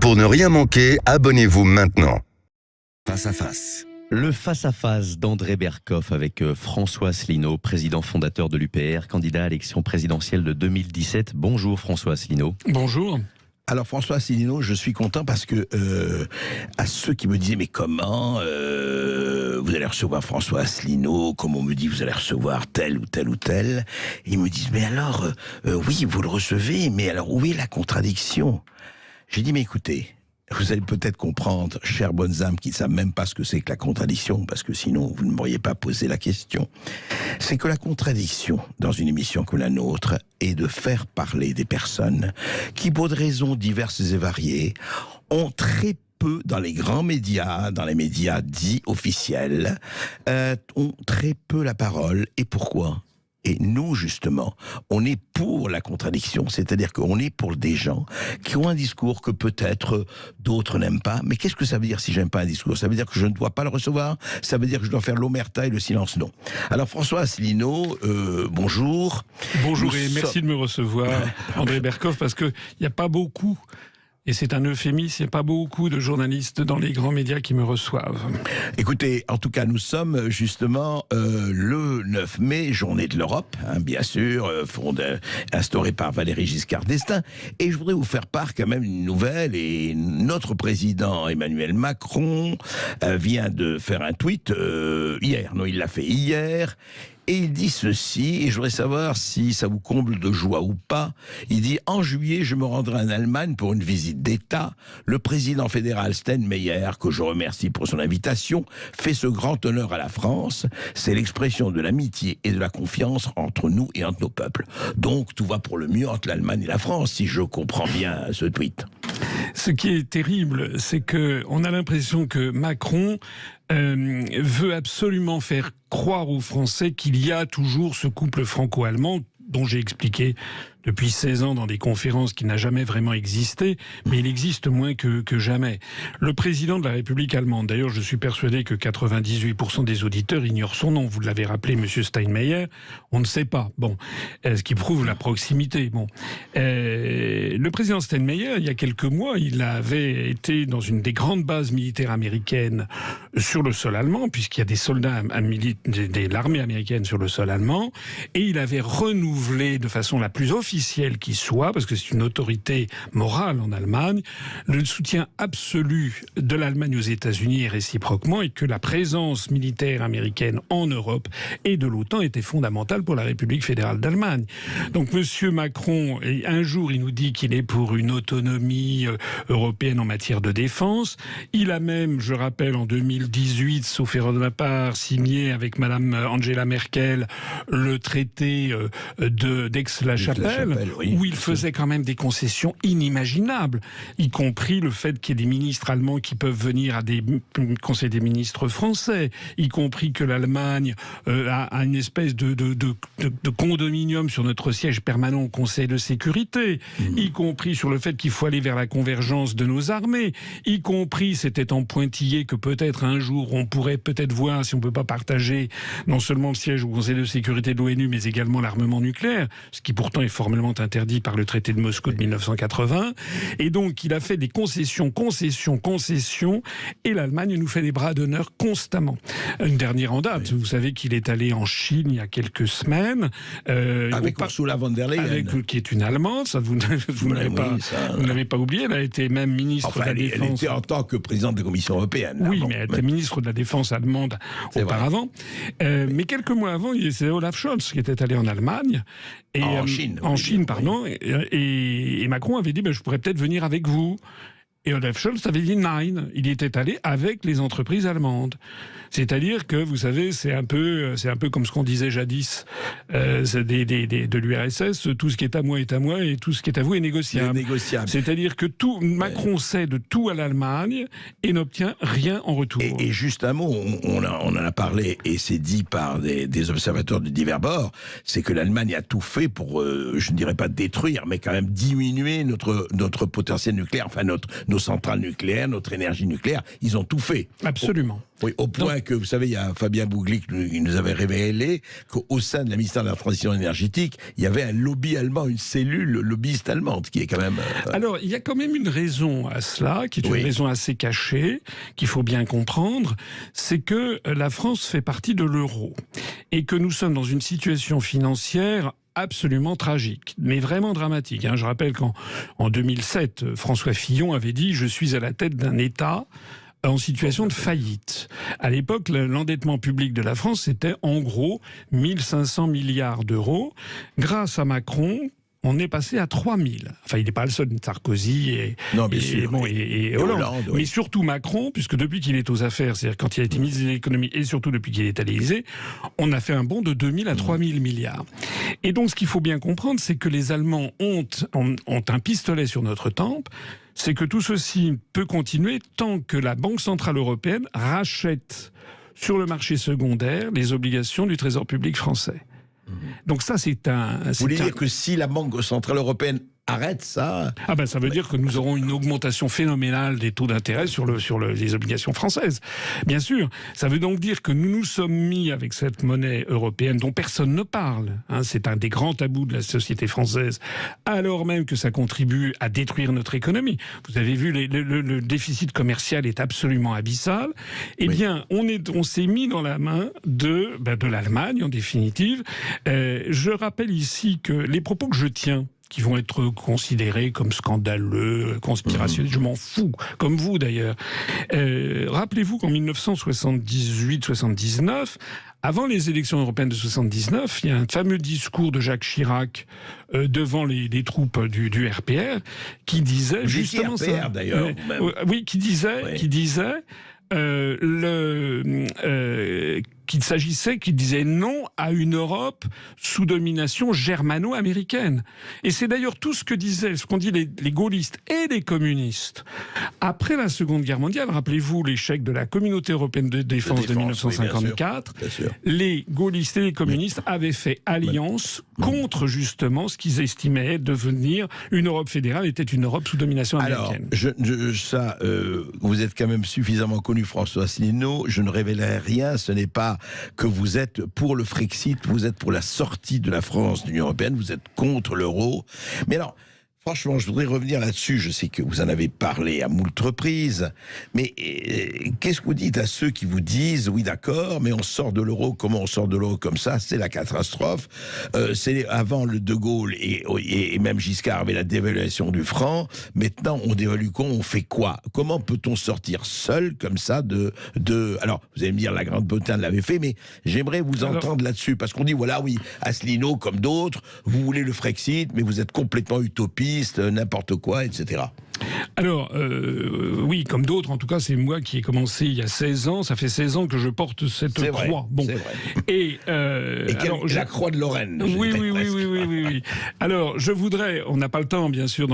Pour ne rien manquer, abonnez-vous maintenant. Face à face. Le face-à-face d'André Berkoff avec François Asselineau, président fondateur de l'UPR, candidat à l'élection présidentielle de 2017. Bonjour François Asselineau. Bonjour. Alors François Asselineau, je suis content parce que à ceux qui me disaient mais comment vous allez recevoir François Asselineau, comme on me dit vous allez recevoir tel ou tel ou tel, ils me disent mais alors oui vous le recevez, mais alors où est la contradiction? J'ai dit mais écoutez, vous allez peut-être comprendre, chères bonnes âmes qui ne savent même pas ce que c'est que la contradiction, parce que sinon vous ne m'auriez pas posé la question. C'est que la contradiction, dans une émission comme la nôtre, est de faire parler des personnes qui, pour des raisons diverses et variées, ont très peu dans les grands médias, dans les médias dits officiels, ont très peu la parole. Et pourquoi ? Et nous, justement, on est pour la contradiction, c'est-à-dire qu'on est pour des gens qui ont un discours que peut-être d'autres n'aiment pas. Mais qu'est-ce que ça veut dire si j'aime pas un discours? Ça veut dire que je ne dois pas le recevoir? Ça veut dire que je dois faire l'omerta et le silence non? Alors François Asselineau, bonjour. Bonjour et merci de me recevoir, André Berkoff, parce qu'il n'y a pas beaucoup... Et c'est un euphémisme, il n'y a pas beaucoup de journalistes dans les grands médias qui me reçoivent. Écoutez, en tout cas, nous sommes justement le 9 mai, journée de l'Europe, hein, bien sûr, instaurée par Valéry Giscard d'Estaing. Et je voudrais vous faire part quand même d'une nouvelle. Et notre président Emmanuel Macron vient de faire un tweet hier. Non, il l'a fait hier. Et il dit ceci, et je voudrais savoir si ça vous comble de joie ou pas. Il dit « En juillet, je me rendrai en Allemagne pour une visite d'État. Le président fédéral Steinmeier, que je remercie pour son invitation, fait ce grand honneur à la France. C'est l'expression de l'amitié et de la confiance entre nous et entre nos peuples. » Donc, tout va pour le mieux entre l'Allemagne et la France, si je comprends bien ce tweet. Ce qui est terrible, c'est qu'on a l'impression que Macron veut absolument faire croire aux Français qu'il y a toujours ce couple franco-allemand dont j'ai expliqué depuis 16 ans dans des conférences qu'il n'a jamais vraiment existé, mais il existe moins que jamais. Le président de la République allemande, d'ailleurs je suis persuadé que 98% des auditeurs ignorent son nom, vous l'avez rappelé, Monsieur Steinmeier, on ne sait pas, bon, ce qui prouve la proximité. Bon, le président Steinmeier, il y a quelques mois, il avait été dans une des grandes bases militaires américaines sur le sol allemand, puisqu'il y a des soldats de l'armée américaine sur le sol allemand, et il avait renouvelé de façon la plus officielle qui soit, parce que c'est une autorité morale en Allemagne, le soutien absolu de l'Allemagne aux États-Unis et réciproquement, et que la présence militaire américaine en Europe et de l'OTAN était fondamentale pour la République fédérale d'Allemagne. Donc Monsieur Macron, un jour il nous dit qu'il est pour une autonomie européenne en matière de défense. Il a même, je rappelle, en 2018, sauf erreur de ma part, signé avec Madame Angela Merkel le traité d'Aix-la-Chapelle, oui, où il faisait quand même des concessions inimaginables, y compris le fait qu'il y ait des ministres allemands qui peuvent venir à des conseils des ministres français, y compris que l'Allemagne a une espèce de condominium sur notre siège permanent au Conseil de sécurité, y compris sur le fait qu'il faut aller vers la convergence de nos armées, y compris, c'était en pointillé que peut-être un jour on pourrait peut-être voir si on ne peut pas partager non seulement le siège au Conseil de sécurité de l'ONU, mais également l'armement nucléaire, ce qui pourtant est formellement interdit par le traité de Moscou de 1980. Et donc, il a fait des concessions, et l'Allemagne nous fait des bras d'honneur constamment. Une dernière en date, vous savez qu'il est allé en Chine il y a quelques semaines. Avec Ursula von der Leyen. Qui est une Allemande, ça vous n'avez pas oublié, elle a été même ministre de la Défense. Elle était en tant que présidente de la Commission européenne. Oui, mais elle était ministre de la Défense allemande auparavant. Mais quelques mois avant, c'est Olaf Scholz qui était allé en Allemagne. Et, en Chine, pardon. Et Macron avait dit je pourrais peut-être venir avec vous. Et Olaf Scholz avait dit nein. Il y était allé avec les entreprises allemandes. C'est-à-dire que, vous savez, c'est un peu comme ce qu'on disait jadis de l'URSS, tout ce qui est à moi, et tout ce qui est à vous est négociable. C'est-à-dire que Macron cède tout à l'Allemagne et n'obtient rien en retour. Et juste un mot, on en a parlé, et c'est dit par des observateurs de divers bords, c'est que l'Allemagne a tout fait pour, je ne dirais pas détruire, mais quand même diminuer notre potentiel nucléaire, enfin nos nos centrales nucléaires, notre énergie nucléaire. Ils ont tout fait. Absolument. Oui, au point que, vous savez, il y a Fabien Bougli qui nous avait révélé qu'au sein de la ministère de la Transition énergétique, il y avait un lobby allemand, une cellule lobbyiste allemande, qui est quand même... Alors, il y a quand même une raison à cela, qui est une raison assez cachée, qu'il faut bien comprendre, c'est que la France fait partie de l'euro, et que nous sommes dans une situation financière absolument tragique, mais vraiment dramatique. Je rappelle qu'en 2007, François Fillon avait dit « Je suis à la tête d'un État » en situation de faillite. À l'époque, l'endettement public de la France, c'était en gros 1500 milliards d'euros. Grâce à Macron, on est passé à 3000. Enfin, il n'est pas le seul, Sarkozy et Hollande. Oui. Mais surtout Macron, puisque depuis qu'il est aux affaires, c'est-à-dire quand il a été ministre de l'économie et surtout depuis qu'il est à l'Élysée, on a fait un bond de 2000 à 3000 milliards. Et donc, ce qu'il faut bien comprendre, c'est que les Allemands ont un pistolet sur notre tempe. C'est que tout ceci peut continuer tant que la Banque Centrale Européenne rachète sur le marché secondaire les obligations du Trésor public français. Donc ça, c'est un... Vous voulez dire que si la Banque Centrale Européenne arrête ça... ça veut dire que nous aurons une augmentation phénoménale des taux d'intérêt sur les obligations françaises. Bien sûr. Ça veut donc dire que nous nous sommes mis avec cette monnaie européenne dont personne ne parle. C'est un des grands tabous de la société française, alors même que ça contribue à détruire notre économie. Vous avez vu, le déficit commercial est absolument abyssal. Eh bien, on s'est mis dans la main de l'Allemagne, en définitive. Je rappelle ici que les propos que je tiens, qui vont être considérés comme scandaleux, conspirationnels, je m'en fous, comme vous d'ailleurs. Rappelez-vous qu'en 1978-79, avant les élections européennes de 79, il y a un fameux discours de Jacques Chirac devant les troupes du RPR qui disait justement RPR, ça. d'ailleurs. Qui disait qu'il disait non à une Europe sous domination germano-américaine. Et c'est d'ailleurs tout ce qu'ont dit les gaullistes et les communistes. Après la Seconde Guerre mondiale, rappelez-vous l'échec de la Communauté européenne de défense de 1954, bien sûr. Les gaullistes et les communistes avaient fait alliance contre justement ce qu'ils estimaient devenir une Europe fédérale, était une Europe sous domination américaine. Alors, vous êtes quand même suffisamment connu, François Asselineau, je ne révélerai rien, ce n'est pas que vous êtes pour le Frexit, vous êtes pour la sortie de la France de l'Union européenne, vous êtes contre l'euro. Mais alors, franchement, je voudrais revenir là-dessus. Je sais que vous en avez parlé à moult reprises. Mais qu'est-ce que vous dites à ceux qui vous disent « Oui, d'accord, mais on sort de l'euro, comment on sort de l'euro comme ça? C'est la catastrophe. C'est avant le De Gaulle et même Giscard avait la dévaluation du franc. Maintenant, on dévalue quoi? On fait quoi? Comment peut-on sortir seul comme ça de... Alors, vous allez me dire, la Grande-Bretagne l'avait fait, mais j'aimerais vous entendre là-dessus. Parce qu'on dit, voilà, oui, Asselineau, comme d'autres, vous voulez le Frexit, mais vous êtes complètement utopiste, n'importe quoi, etc. Alors, oui, comme d'autres, en tout cas, c'est moi qui ai commencé il y a 16 ans. Ça fait 16 ans que je porte cette croix. Bon. C'est vrai. La croix de Lorraine. Oui. Alors, je voudrais, on n'a pas le temps, bien sûr,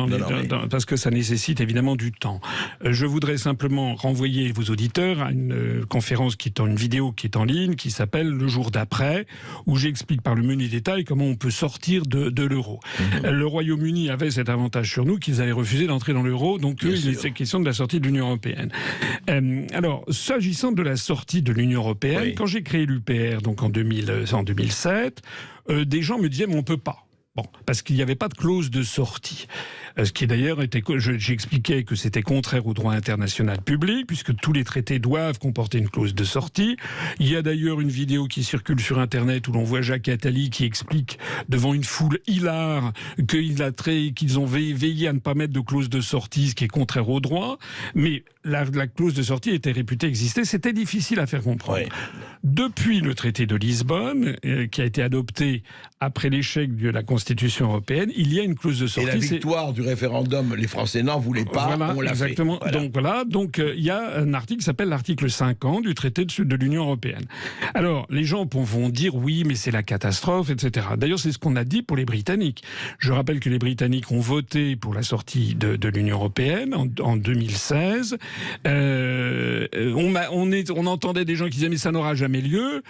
parce que ça nécessite évidemment du temps. Je voudrais simplement renvoyer vos auditeurs à une conférence une vidéo qui est en ligne, qui s'appelle Le jour d'après, où j'explique par le menu détail comment on peut sortir de l'euro. Le Royaume-Uni avait cet avantage sur nous qu'ils avaient refusé d'entrer dans l'euro, donc il était question de la sortie de l'Union européenne. Alors, s'agissant de la sortie de l'Union européenne, quand j'ai créé l'UPR, donc en 2007, des gens me disaient « mais on peut pas ». Bon, parce qu'il n'y avait pas de clause de sortie. Ce qui d'ailleurs était, j'expliquais que c'était contraire au droit international public, puisque tous les traités doivent comporter une clause de sortie. Il y a d'ailleurs une vidéo qui circule sur Internet où l'on voit Jacques Attali qui explique devant une foule hilare qu'ils ont veillé à ne pas mettre de clause de sortie, ce qui est contraire au droit. Mais la clause de sortie était réputée exister. C'était difficile à faire comprendre. Ouais. Depuis le traité de Lisbonne, qui a été adopté après l'échec de la Constitution européenne, il y a une clause de sortie. Et la victoire du référendum, les Français n'en voulaient pas, voilà, on l'a exactement. fait. Voilà. Donc il y a un article qui s'appelle l'article 50 du traité de l'Union européenne. Alors, les gens vont dire oui, mais c'est la catastrophe, etc. D'ailleurs, c'est ce qu'on a dit pour les Britanniques. Je rappelle que les Britanniques ont voté pour la sortie de l'Union européenne en 2016. On entendait des gens qui disaient mais ça n'aura jamais lieu.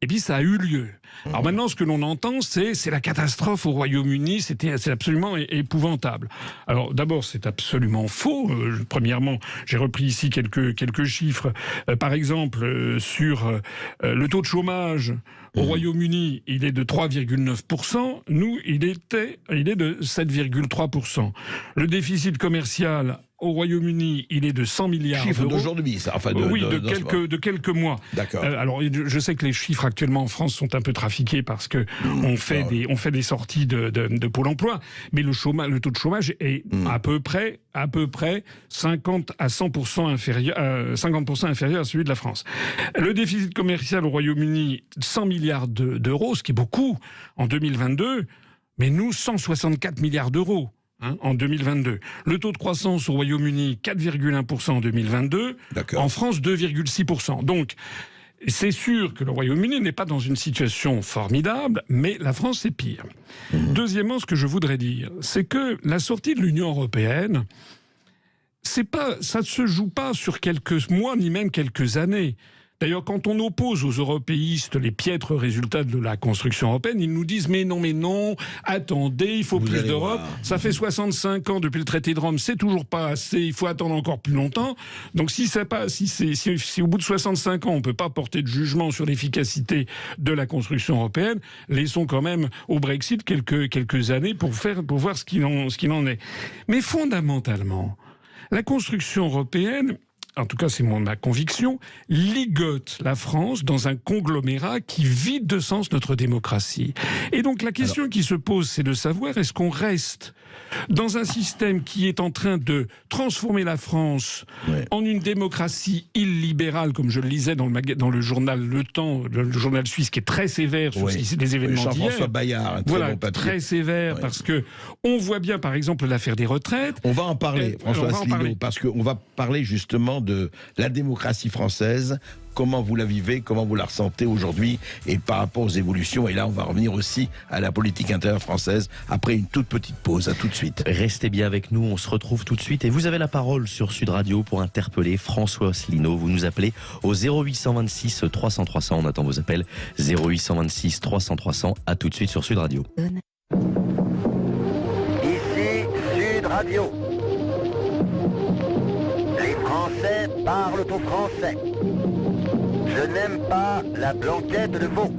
Et puis ça a eu lieu. Alors maintenant, ce que l'on entend, c'est la catastrophe au Royaume-Uni, c'est absolument épouvantable. Alors d'abord, c'est absolument faux. Premièrement, j'ai repris ici quelques chiffres. Par exemple, sur le taux de chômage au Royaume-Uni, il est de 3,9%. Nous, il est de 7,3%. Le déficit commercial au Royaume-Uni, il est de 100 milliards d'euros. Chiffre d'aujourd'hui, ça. Enfin, de quelques mois. D'accord. Alors, je sais que les chiffres actuellement en France sont un peu trafiqués parce que on fait des sorties de Pôle emploi, mais le taux de chômage est à peu près 50 à 100% inférieur, 50% inférieur à celui de la France. Le déficit commercial au Royaume-Uni, 100 milliards d'euros, ce qui est beaucoup en 2022, mais nous, 164 milliards d'euros. En 2022. Le taux de croissance au Royaume-Uni, 4,1% en 2022. En France, 2,6%. Donc, c'est sûr que le Royaume-Uni n'est pas dans une situation formidable, mais la France, c'est pire. Deuxièmement, ce que je voudrais dire, c'est que la sortie de l'Union européenne, ça ne se joue pas sur quelques mois, ni même quelques années. D'ailleurs, quand on oppose aux européistes les piètres résultats de la construction européenne, ils nous disent mais non, attendez, il faut plus d'Europe. Ça fait 65 ans depuis le traité de Rome, c'est toujours pas assez, il faut attendre encore plus longtemps. Donc si au bout de 65 ans, on peut pas porter de jugement sur l'efficacité de la construction européenne, laissons quand même au Brexit quelques années pour voir ce qu'il en est. Mais fondamentalement, la construction européenne, en tout cas c'est ma conviction, ligote la France dans un conglomérat qui vide de sens notre démocratie. Et donc la question qui se pose, c'est de savoir est-ce qu'on reste dans un système qui est en train de transformer la France en une démocratie illibérale, comme je le lisais dans le journal Le Temps, le journal suisse qui est très sévère sur les événements d'hier. Jean-François Bayard, très sévère, parce que on voit bien par exemple l'affaire des retraites. On va en parler, François Asselineau, parce qu'on va parler justement de la démocratie française. Comment vous la vivez, comment vous la ressentez aujourd'hui et par rapport aux évolutions. Et là, on va revenir aussi à la politique intérieure française après une toute petite pause. À tout de suite. Restez bien avec nous, on se retrouve tout de suite. Et vous avez la parole sur Sud Radio pour interpeller François Asselineau. Vous nous appelez au 0826 300 300. On attend vos appels. 0826 300 300. À tout de suite sur Sud Radio. Ici Sud Radio. Les Français parlent au français. Je n'aime pas la blanquette de veau.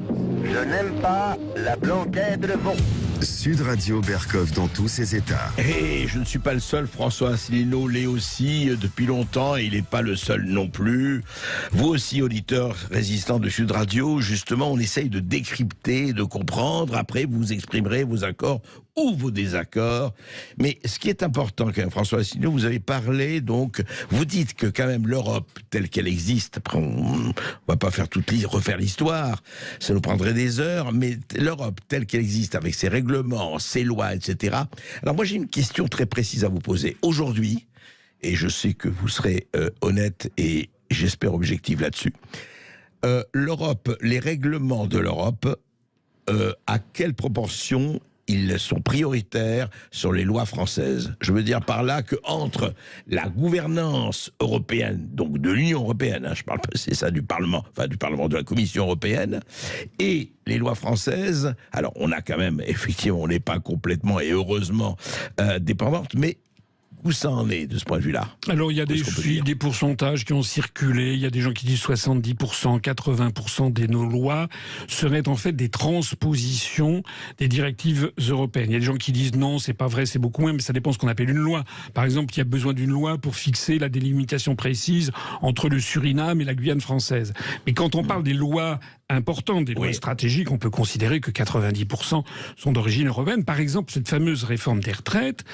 Je n'aime pas la blanquette de veau. Sud Radio Berkov dans tous ses états. Et je ne suis pas le seul, François Asselineau l'est aussi depuis longtemps et il n'est pas le seul non plus. Vous aussi, auditeurs résistants de Sud Radio, justement, on essaye de décrypter, de comprendre. Après, vous exprimerez vos accords ou vos désaccords. Mais ce qui est important, quand même, François Asselineau, vous avez parlé, donc, vous dites que quand même l'Europe telle qu'elle existe, après on va pas faire refaire l'histoire, ça nous prendrait des heures, mais l'Europe telle qu'elle existe avec ses règlements, ses lois, etc. Alors moi j'ai une question très précise à vous poser. Aujourd'hui, et je sais que vous serez honnête et j'espère objectif là-dessus, l'Europe, les règlements de l'Europe, à quelle proportion ils sont prioritaires sur les lois françaises? Je veux dire par là que entre la gouvernance européenne, donc de l'Union européenne, je parle, c'est ça du Parlement, enfin du Parlement de la Commission européenne, et les lois françaises, alors on a quand même, effectivement, on n'est pas complètement et heureusement dépendante, mais où ça en est de ce point de vue-là? Alors il y a des pourcentages qui ont circulé, il y a des gens qui disent 70%, 80% de nos lois seraient en fait des transpositions des directives européennes. Il y a des gens qui disent non, c'est pas vrai, c'est beaucoup moins, mais ça dépend de ce qu'on appelle une loi. Par exemple, il y a besoin d'une loi pour fixer la délimitation précise entre le Suriname et la Guyane française. Mais quand on parle des lois importantes, des lois stratégiques, on peut considérer que 90% sont d'origine européenne. Par exemple, cette fameuse réforme des retraites,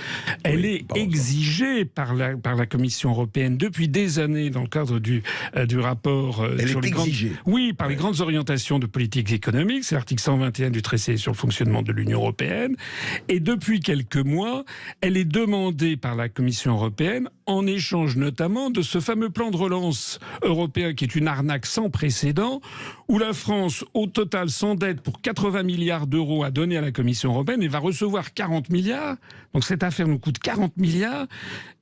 elle est exigée par la Commission européenne depuis des années dans le cadre du rapport sur les les grandes orientations de politique économique, c'est l'article 121 du traité sur le fonctionnement de l'Union européenne. Et depuis quelques mois, elle est demandée par la Commission européenne en échange notamment de ce fameux plan de relance européen qui est une arnaque sans précédent, où la France, au total, s'endette pour 80 milliards d'euros à donner à la Commission européenne et va recevoir 40 milliards. Donc cette affaire nous coûte 40 milliards.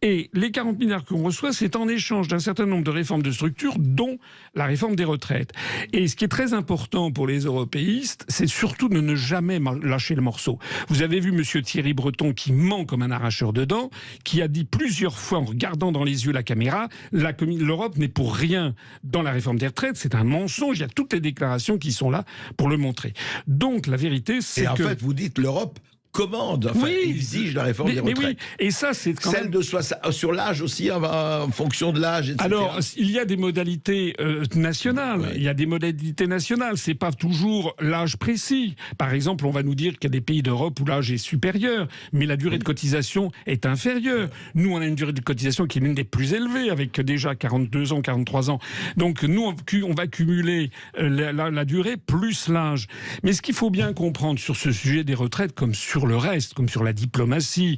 Et les 40 milliards qu'on reçoit, c'est en échange d'un certain nombre de réformes de structure, dont la réforme des retraites. Et ce qui est très important pour les européistes, c'est surtout de ne jamais lâcher le morceau. Vous avez vu M. Thierry Breton qui ment comme un arracheur de dents, qui a dit plusieurs fois en regardant dans les yeux la caméra, l'Europe n'est pour rien dans la réforme des retraites, c'est un mensonge, il y a toutes les déclarations qui sont là pour le montrer. Donc la vérité, c'est que... Et en fait, vous dites l'Europe commande, enfin, exige la réforme des retraites. Oui. Et ça, c'est quand celle même... de sur l'âge aussi, en fonction de l'âge, etc. Alors, il y a des modalités nationales. Ouais. Il y a des modalités nationales. C'est pas toujours l'âge précis. Par exemple, on va nous dire qu'il y a des pays d'Europe où l'âge est supérieur, mais la durée de cotisation est inférieure. Nous, on a une durée de cotisation qui est l'une des plus élevées, avec déjà 42 ans, 43 ans. Donc, nous, on va cumuler la durée plus l'âge. Mais ce qu'il faut bien comprendre sur ce sujet des retraites, comme sur le reste, comme sur la diplomatie,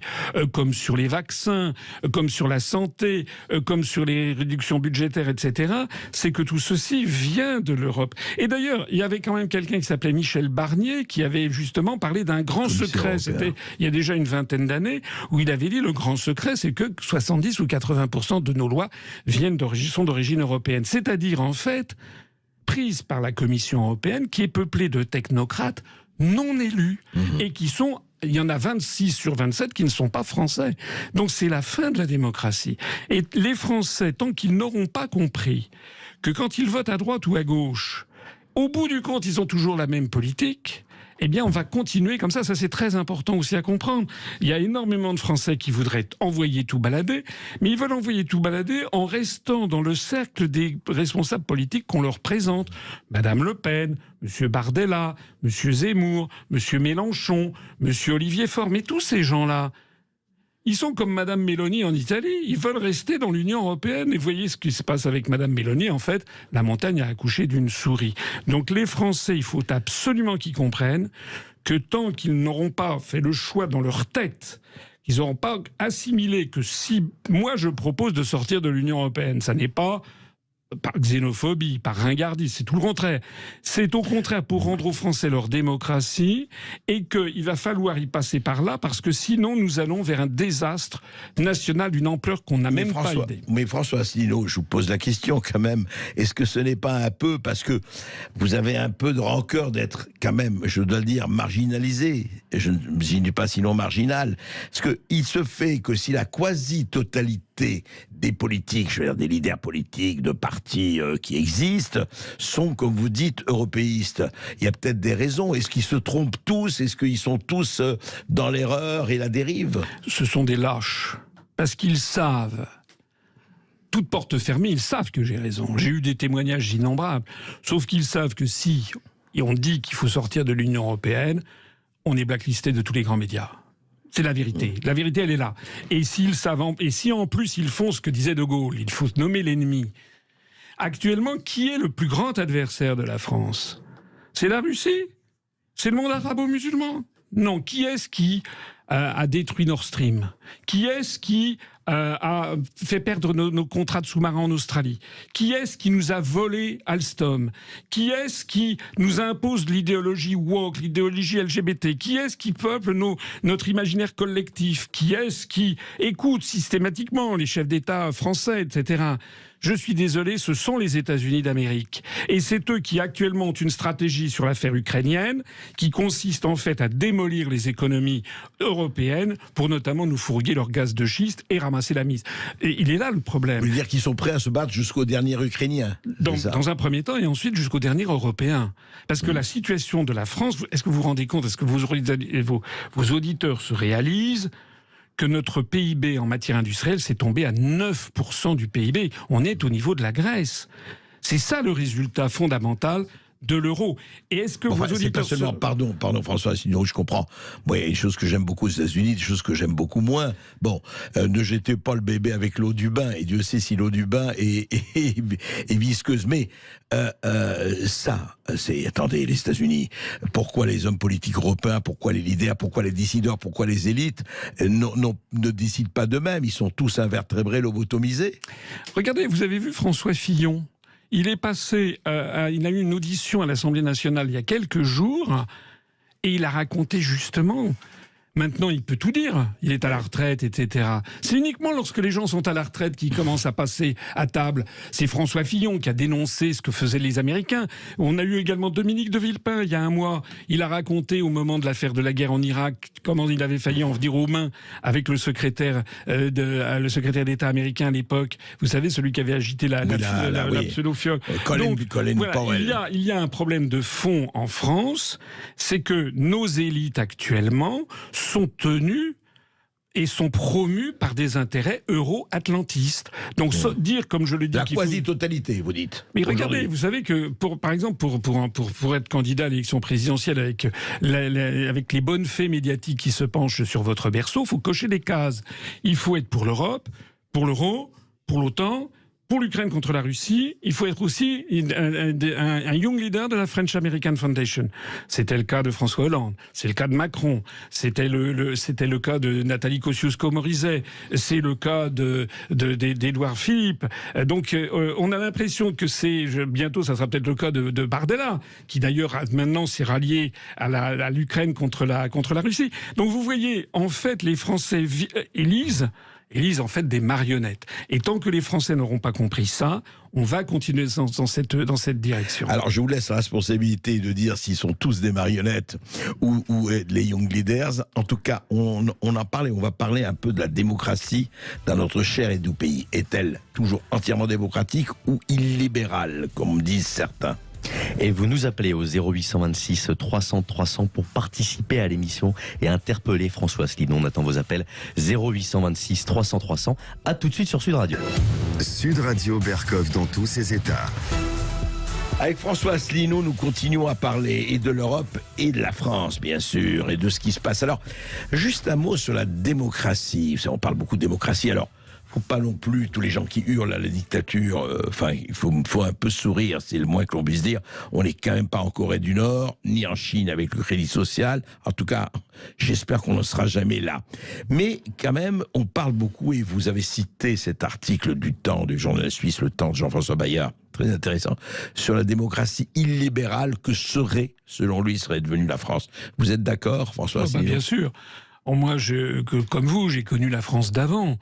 comme sur les vaccins, comme sur la santé, comme sur les réductions budgétaires, etc., c'est que tout ceci vient de l'Europe. Et d'ailleurs, il y avait quand même quelqu'un qui s'appelait Michel Barnier qui avait justement parlé d'un grand secret. C'était il y a déjà une vingtaine d'années, où il avait dit le grand secret, c'est que 70 ou 80% de nos lois sont d'origine européenne. C'est-à-dire, en fait, prises par la Commission européenne, qui est peuplée de technocrates non élus et qui sont... Il y en a 26 sur 27 qui ne sont pas français. Donc c'est la fin de la démocratie. Et les Français, tant qu'ils n'auront pas compris que quand ils votent à droite ou à gauche, au bout du compte, ils ont toujours la même politique, eh bien on va continuer comme ça. Ça, c'est très important aussi à comprendre. Il y a énormément de Français qui voudraient envoyer tout balader, mais ils veulent envoyer tout balader en restant dans le cercle des responsables politiques qu'on leur présente. Madame Le Pen, Monsieur Bardella, Monsieur Zemmour, Monsieur Mélenchon, Monsieur Olivier Faure. Mais tous ces gens-là, ils sont comme Madame Meloni en Italie. Ils veulent rester dans l'Union européenne. Et vous voyez ce qui se passe avec Madame Meloni. En fait, la montagne a accouché d'une souris. Donc les Français, il faut absolument qu'ils comprennent que tant qu'ils n'auront pas fait le choix dans leur tête, qu'ils n'auront pas assimilé que si moi je propose de sortir de l'Union européenne, ça n'est pas par xénophobie, par ringardisme, c'est tout le contraire. C'est au contraire pour rendre aux Français leur démocratie et qu'il va falloir y passer par là parce que sinon nous allons vers un désastre national d'une ampleur qu'on n'a même pas idée. Mais François Asselineau, je vous pose la question quand même, est-ce que ce n'est pas un peu, parce que vous avez un peu de rancœur d'être quand même, je dois le dire, marginalisé, je ne dis pas sinon marginal, parce qu'il se fait que si la quasi-totalité des politiques, je veux dire des leaders politiques, de partis qui existent, sont, comme vous dites, européistes. Il y a peut-être des raisons. Est-ce qu'ils se trompent tous? Est-ce qu'ils sont tous dans l'erreur et la dérive? Ce sont des lâches. Parce qu'ils savent, toute porte fermée, ils savent que j'ai raison. J'ai eu des témoignages innombrables. Sauf qu'ils savent que si on dit qu'il faut sortir de l'Union européenne, on est blacklisté de tous les grands médias. C'est la vérité. La vérité, elle est là. Et s'ils savent, et si en plus ils font ce que disait De Gaulle, il faut nommer l'ennemi. Actuellement, qui est le plus grand adversaire de la France? C'est la Russie? C'est le monde arabo-musulman? Non. Qui est-ce qui a détruit Nord Stream? Qui est-ce qui a fait perdre nos contrats de sous-marins en Australie? Qui est-ce qui nous a volé Alstom? Qui est-ce qui nous impose l'idéologie woke, l'idéologie LGBT? Qui est-ce qui peuple notre imaginaire collectif? Qui est-ce qui écoute systématiquement les chefs d'État français, etc.? Je suis désolé, ce sont les États-Unis d'Amérique. Et c'est eux qui actuellement ont une stratégie sur l'affaire ukrainienne qui consiste en fait à démolir les économies européennes pour notamment nous fourguer leur gaz de schiste et ramasser la mise. Et il est là le problème. Vous voulez dire qu'ils sont prêts à se battre jusqu'au dernier Ukrainien? Dans un premier temps et ensuite jusqu'au dernier Européen. Parce que la situation de la France, est-ce que vous vous rendez compte, est-ce que vos auditeurs se réalisent que notre PIB en matière industrielle s'est tombé à 9% du PIB. On est au niveau de la Grèce. C'est ça le résultat fondamental de l'euro. Et est-ce que vos auditeurs... C'est pas seulement, pardon François Asselineau, je comprends. Moi, il y a des choses que j'aime beaucoup aux États-Unis, des choses que j'aime beaucoup moins. Bon, ne jetez pas le bébé avec l'eau du bain, et Dieu sait si l'eau du bain est visqueuse. Mais ça, c'est... Attendez, les États-Unis, pourquoi les hommes politiques européens, pourquoi les leaders, pourquoi les décideurs, pourquoi les élites ne décident pas d'eux-mêmes? Ils sont tous invertébrés, lobotomisés. Regardez, vous avez vu François Fillon? il est passé, il a eu une audition à l'Assemblée nationale il y a quelques jours, et il a raconté justement. Maintenant, il peut tout dire. Il est à la retraite, etc. C'est uniquement lorsque les gens sont à la retraite qu'ils commencent à passer à table. C'est François Fillon qui a dénoncé ce que faisaient les Américains. On a eu également Dominique de Villepin il y a un mois. Il a raconté au moment de l'affaire de la guerre en Irak comment il avait failli en venir aux mains avec le secrétaire d'État américain à l'époque. Vous savez, celui qui avait agité la pseudo-fiole. Colin Powell. Il y a un problème de fond en France, c'est que nos élites actuellement sont tenus et sont promus par des intérêts euro-atlantistes. Donc dire, comme je le dis... La quasi-totalité, vous dites. Mais regardez, vous savez que, par exemple, pour être candidat à l'élection présidentielle avec les bonnes fées médiatiques qui se penchent sur votre berceau, il faut cocher des cases. Il faut être pour l'Europe, pour l'euro, pour l'OTAN... Pour l'Ukraine contre la Russie, il faut être aussi un young leader de la French American Foundation. C'était le cas de François Hollande, c'est le cas de Macron, c'était le cas de Nathalie Kosciusko-Morizet, c'est le cas d'Édouard Philippe. Donc on a l'impression que bientôt ça sera peut-être le cas de Bardella, qui d'ailleurs maintenant s'est rallié à l'Ukraine contre la Russie. Donc vous voyez, en fait, les Français élisent en fait des marionnettes. Et tant que les Français n'auront pas compris ça, on va continuer dans cette direction. Alors je vous laisse la responsabilité de dire s'ils sont tous des marionnettes ou les young leaders. En tout cas, on en parle et on va parler un peu de la démocratie dans notre cher et doux pays. Est-elle toujours entièrement démocratique ou illibérale, comme disent certains ? Et vous nous appelez au 0826 300 300 pour participer à l'émission et interpeller François Asselineau. On attend vos appels 0826 300 300. À tout de suite sur Sud Radio. Sud Radio Berkov dans tous ses états. Avec François Asselineau, nous continuons à parler et de l'Europe et de la France, bien sûr, et de ce qui se passe. Alors, juste un mot sur la démocratie. On parle beaucoup de démocratie, alors... faut pas non plus, tous les gens qui hurlent à la dictature, il faut un peu sourire, c'est le moins que l'on puisse dire. On n'est quand même pas en Corée du Nord, ni en Chine avec le crédit social. En tout cas, j'espère qu'on ne sera jamais là. Mais quand même, on parle beaucoup, et vous avez cité cet article du Temps, du journal suisse, Le Temps de Jean-François Bayard, très intéressant, sur la démocratie illibérale que serait, selon lui, serait devenue la France. Vous êtes d'accord, François Asselineau ? Bien sûr. Moi, comme vous, j'ai connu la France d'avant.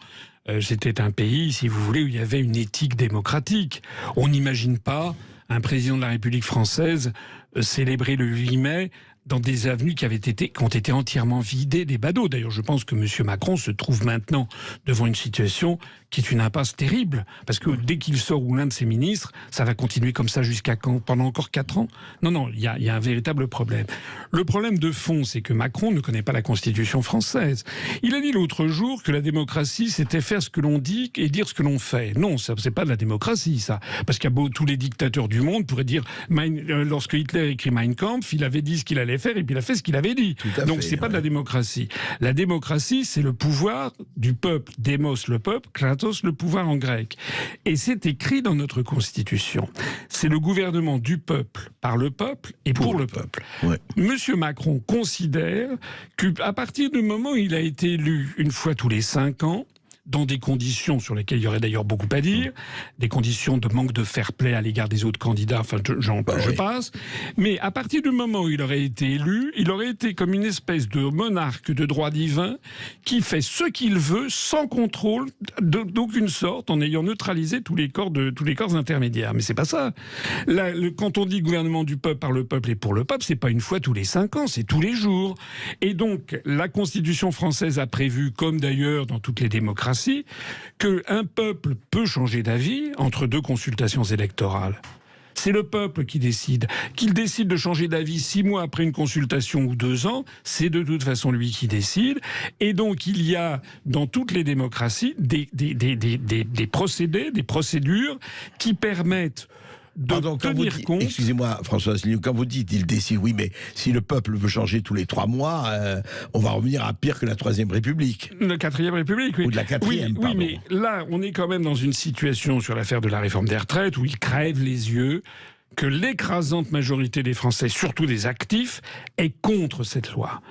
C'était un pays, si vous voulez, où il y avait une éthique démocratique. On n'imagine pas un président de la République française célébrer le 8 mai dans des avenues qui ont été entièrement vidées des badauds. D'ailleurs, je pense que M. Macron se trouve maintenant devant une situation qui est une impasse terrible. Parce que dès qu'il sort, ou l'un de ses ministres, ça va continuer comme ça jusqu'à quand ? Pendant encore 4 ans ? Non, il y a un véritable problème. Le problème de fond, c'est que Macron ne connaît pas la Constitution française. Il a dit l'autre jour que la démocratie, c'était faire ce que l'on dit et dire ce que l'on fait. Non, ça, c'est pas de la démocratie, ça. Parce qu'il y a tous les dictateurs du monde pourraient dire, lorsque Hitler écrit Mein Kampf, il avait dit ce qu'il allait faire et puis il a fait ce qu'il avait dit. Donc c'est pas de la démocratie. La démocratie, c'est le pouvoir du peuple. Démos, le peuple, kratos, le pouvoir en grec. Et c'est écrit dans notre Constitution. C'est le gouvernement du peuple, par le peuple et pour le peuple. Ouais. Monsieur Macron considère qu'à partir du moment où il a été élu une fois tous les 5 ans, dans des conditions sur lesquelles il y aurait d'ailleurs beaucoup à dire, des conditions de manque de fair-play à l'égard des autres candidats, enfin je passe, mais à partir du moment où il aurait été élu, il aurait été comme une espèce de monarque de droit divin qui fait ce qu'il veut sans contrôle d'aucune sorte, en ayant neutralisé tous les corps intermédiaires. Mais c'est pas ça. Là, quand on dit gouvernement du peuple, par le peuple et pour le peuple, c'est pas une fois tous les 5 ans, c'est tous les jours. Et donc la Constitution française a prévu, comme d'ailleurs dans toutes les démocraties, qu'un peuple peut changer d'avis entre 2 consultations électorales. C'est le peuple qui décide. Qu'il décide de changer d'avis 6 mois après une consultation ou 2 ans, c'est de toute façon lui qui décide. Et donc il y a dans toutes les démocraties des procédés, des procédures qui permettent de tenir compte. Excusez-moi, François Asselineau, quand vous dites il décide, oui, mais si le peuple veut changer tous les 3 mois, on va revenir à pire que la 3e République. La 4e République, oui. Ou de la 4e, oui, mais là, on est quand même dans une situation sur l'affaire de la réforme des retraites où ils crèvent les yeux que l'écrasante majorité des Français, surtout des actifs, est contre cette loi.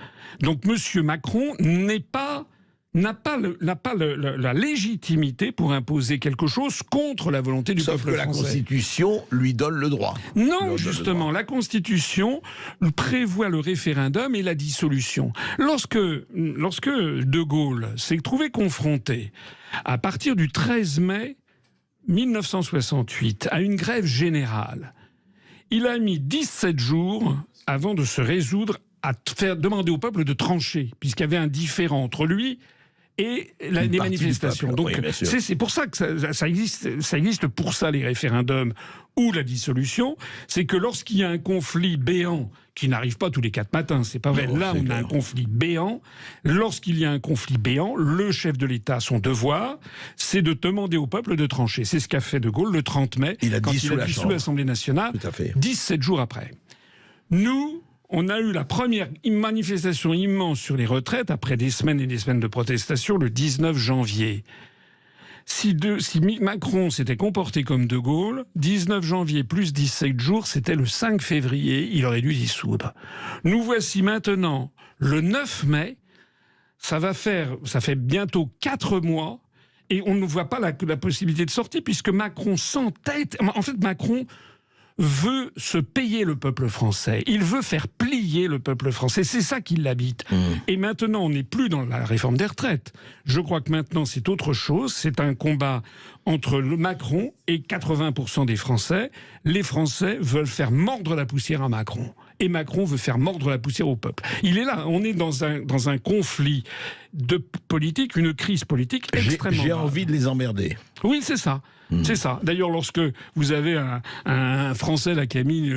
Donc M. Macron n'est pas n'a pas la légitimité pour imposer quelque chose contre la volonté du Sauf peuple que la français. Constitution lui donne le droit. Non, justement, la Constitution prévoit le référendum et la dissolution. Lorsque De Gaulle s'est trouvé confronté, à partir du 13 mai 1968, à une grève générale, il a mis 17 jours avant de se résoudre à faire demander au peuple de trancher, puisqu'il y avait un différend entre lui et les manifestations. Donc oui, c'est pour ça que ça existe pour ça, les référendums ou la dissolution. C'est que lorsqu'il y a un conflit béant, qui n'arrive pas tous les 4 matins, c'est pas vrai. Non, là, on a un conflit béant. Lorsqu'il y a un conflit béant, le chef de l'État, son devoir, c'est de demander au peuple de trancher. C'est ce qu'a fait De Gaulle le 30 mai, quand il a dissous l'Assemblée nationale, 17 jours après. Nous, on a eu la première manifestation immense sur les retraites, après des semaines et des semaines de protestation, le 19 janvier. Si Macron s'était comporté comme De Gaulle, 19 janvier plus 17 jours, c'était le 5 février, il aurait dû dissoudre. Nous voici maintenant le 9 mai, ça fait bientôt 4 mois, et on ne voit pas la possibilité de sortie, puisque Macron s'entête. En fait, Macron veut se payer le peuple français. Il veut faire plier le peuple français. C'est ça qui l'habite. Et maintenant, on n'est plus dans la réforme des retraites. Je crois que maintenant, c'est autre chose. C'est un combat entre le Macron et 80% des Français. Les Français veulent faire mordre la poussière à Macron. Et Macron veut faire mordre la poussière au peuple. Il est là. On est dans un conflit de politique, une crise politique extrêmement J'ai grave. envie de les emmerder. Oui, c'est ça. C'est ça. D'ailleurs, lorsque vous avez un Français là, qui a mis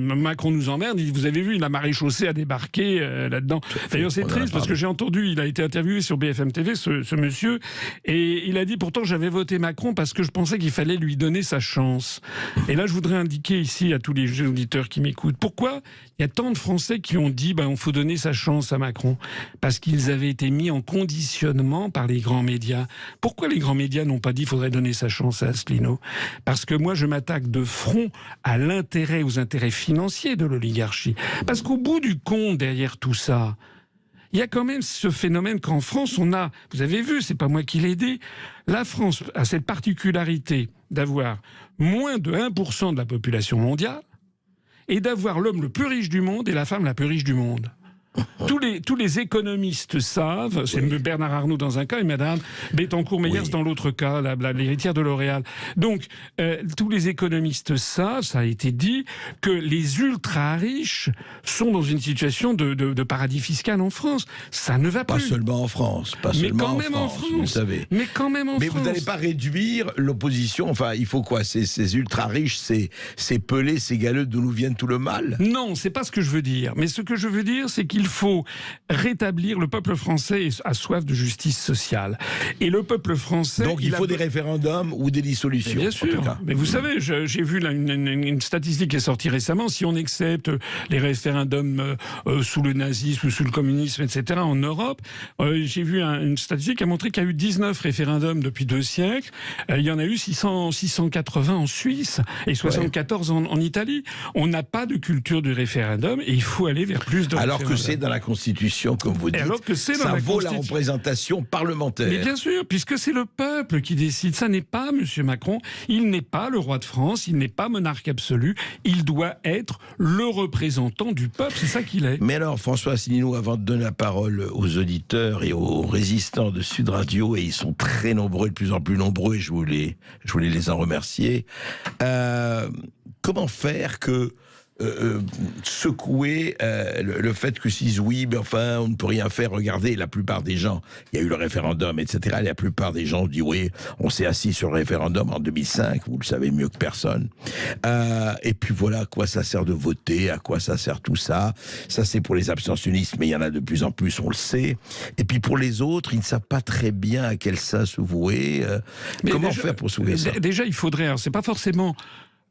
Macron nous emmerde, vous avez vu, la maréchaussée a débarqué là-dedans. D'ailleurs, c'est triste parce que j'ai entendu, il a été interviewé sur BFM TV, ce monsieur, et il a dit pourtant j'avais voté Macron parce que je pensais qu'il fallait lui donner sa chance. Et là, je voudrais indiquer ici à tous les auditeurs qui m'écoutent, pourquoi il y a tant de Français qui ont dit on faut donner sa chance à Macron? Parce qu'ils avaient été mis en conditionnement par les grands médias. Pourquoi les grands médias n'ont pas dit qu'il faudrait donner sa chance à Asselineau? Parce que moi, je m'attaque de front aux intérêts financiers de l'oligarchie. Parce qu'au bout du compte, derrière tout ça, il y a quand même ce phénomène qu'en France, on a, vous avez vu, c'est pas moi qui l'ai dit, la France a cette particularité d'avoir moins de 1% de la population mondiale et d'avoir l'homme le plus riche du monde et la femme la plus riche du monde. Tous les économistes savent, c'est Bernard Arnault dans un cas et Madame Bettencourt-Meyers dans l'autre cas, l'héritière de L'Oréal. Donc, tous les économistes savent, ça a été dit, que les ultra-riches sont dans une situation de paradis fiscal en France. Ça ne va plus. Pas seulement en France, mais quand même en France, vous savez. Mais quand même en France. Mais vous n'allez pas réduire l'opposition, enfin, il faut quoi? Ces ultra-riches, ces pelés, ces galeux d'où nous viennent tout le mal? Non, c'est pas ce que je veux dire. Mais ce que je veux dire, c'est qu'il faut rétablir, le peuple français a soif de justice sociale. Et le peuple français... Donc il faut des référendums ou des dissolutions. Bien sûr. Mais vous savez, j'ai vu là une statistique qui est sortie récemment. Si on accepte les référendums sous le nazisme ou sous le communisme, etc., en Europe, j'ai vu une statistique qui a montré qu'il y a eu 19 référendums depuis 2 siècles. Il y en a eu 680 en Suisse et 74 en Italie. On n'a pas de culture du référendum et il faut aller vers plus de alors que c'est dans la Constitution, comme vous dites. Alors que c'est dans ça vaut la représentation parlementaire. Mais bien sûr, puisque c'est le peuple qui décide. Ça n'est pas M. Macron. Il n'est pas le roi de France. Il n'est pas monarque absolu. Il doit être le représentant du peuple. C'est ça qu'il est. Mais alors, François Asselineau, avant de donner la parole aux auditeurs et aux résistants de Sud Radio, et ils sont très nombreux, de plus en plus nombreux, et je voulais les en remercier. Comment faire que secouer le fait que s'ils disent oui, mais enfin, on ne peut rien faire. Regardez, la plupart des gens, il y a eu le référendum, etc. La plupart des gens disent oui, on s'est assis sur le référendum en 2005, vous le savez mieux que personne. Et puis voilà, à quoi ça sert de voter, à quoi ça sert tout ça. Ça, c'est pour les abstentionnistes, mais il y en a de plus en plus, on le sait. Et puis pour les autres, ils ne savent pas très bien à quel sein se vouer. Comment faire pour sauver ça? Déjà, il faudrait, alors c'est pas forcément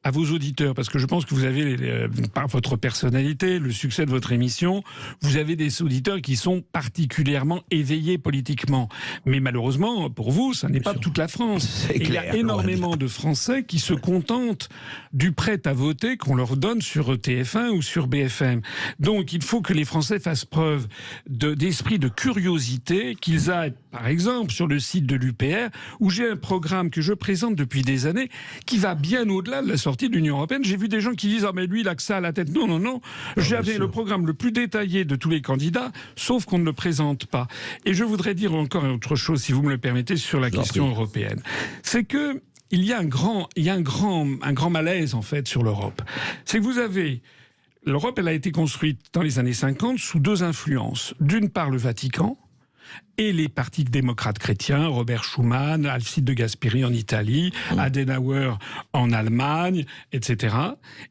à vos auditeurs, parce que je pense que vous avez, par votre personnalité, le succès de votre émission, vous avez des auditeurs qui sont particulièrement éveillés politiquement. Mais malheureusement, pour vous, ça n'est pas toute la France. C'est Et il y a clair, énormément de Français qui se contentent du prêt à voter qu'on leur donne sur TF1 ou sur BFM. Donc il faut que les Français fassent preuve d'esprit de curiosité, qu'ils aillent, par exemple, sur le site de l'UPR, où j'ai un programme que je présente depuis des années, qui va bien au-delà de la sortie de l'Union européenne. J'ai vu des gens qui disent « Ah mais lui, il a que ça à la tête ». Non, non, non. J'avais le programme le plus détaillé de tous les candidats, sauf qu'on ne le présente pas. Et je voudrais dire encore autre chose, si vous me le permettez, sur la question européenne. C'est que il y a un grand malaise, en fait, sur l'Europe. C'est que vous avez... L'Europe, elle a été construite dans les années 50 sous deux influences. D'une part, le Vatican et les partis démocrates chrétiens, Robert Schuman, Alcide de Gasperi en Italie, Adenauer en Allemagne, etc.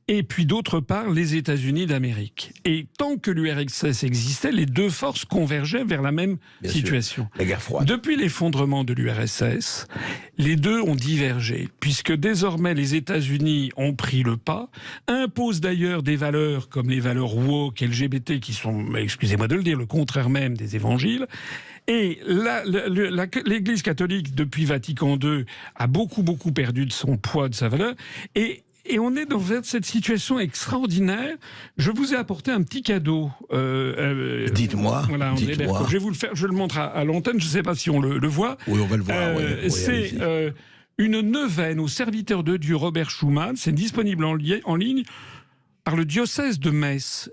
Et puis d'autre part, les États-Unis d'Amérique. Et tant que l'URSS existait, les deux forces convergeaient vers la même situation. La guerre froide. Depuis l'effondrement de l'URSS, les deux ont divergé, puisque désormais les États-Unis ont pris le pas, imposent d'ailleurs des valeurs comme les valeurs woke, LGBT, qui sont, excusez-moi de le dire, le contraire même des évangiles. Et l'Église catholique, depuis Vatican II, a beaucoup perdu de son poids, de sa valeur. Et on est dans cette situation extraordinaire. Je vous ai apporté un petit cadeau. Dites-moi. Voilà, André Berkoff. Je vais vous le faire. Je le montre à l'antenne. Je ne sais pas si on le voit. Oui, on va le voir. Oui, c'est une neuvaine au serviteur de Dieu Robert Schuman. C'est disponible en ligne par le diocèse de Metz.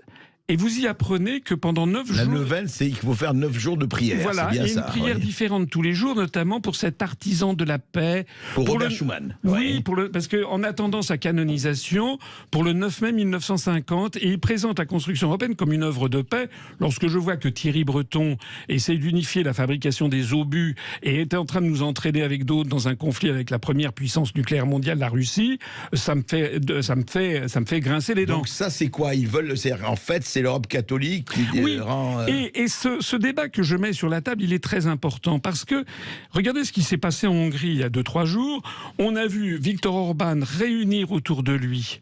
Et vous y apprenez que pendant 9 jours... La neuvaine, c'est qu'il faut faire 9 jours de prière. Voilà, c'est bien et une ça, prière différente tous les jours, notamment pour cet artisan de la paix. Pour Robert Schuman. Oui, parce qu'en attendant sa canonisation, pour le 9 mai 1950, et il présente la construction européenne comme une œuvre de paix. Lorsque je vois que Thierry Breton essaye d'unifier la fabrication des obus et était en train de nous entraîner avec d'autres dans un conflit avec la première puissance nucléaire mondiale, la Russie, ça me fait grincer les dents. Donc ça, c'est quoi? Ils veulent... En fait, c'est l'Europe catholique qui rend... Et ce débat que je mets sur la table, il est très important parce que, regardez ce qui s'est passé en Hongrie il y a 2-3 jours. On a vu Viktor Orban réunir autour de lui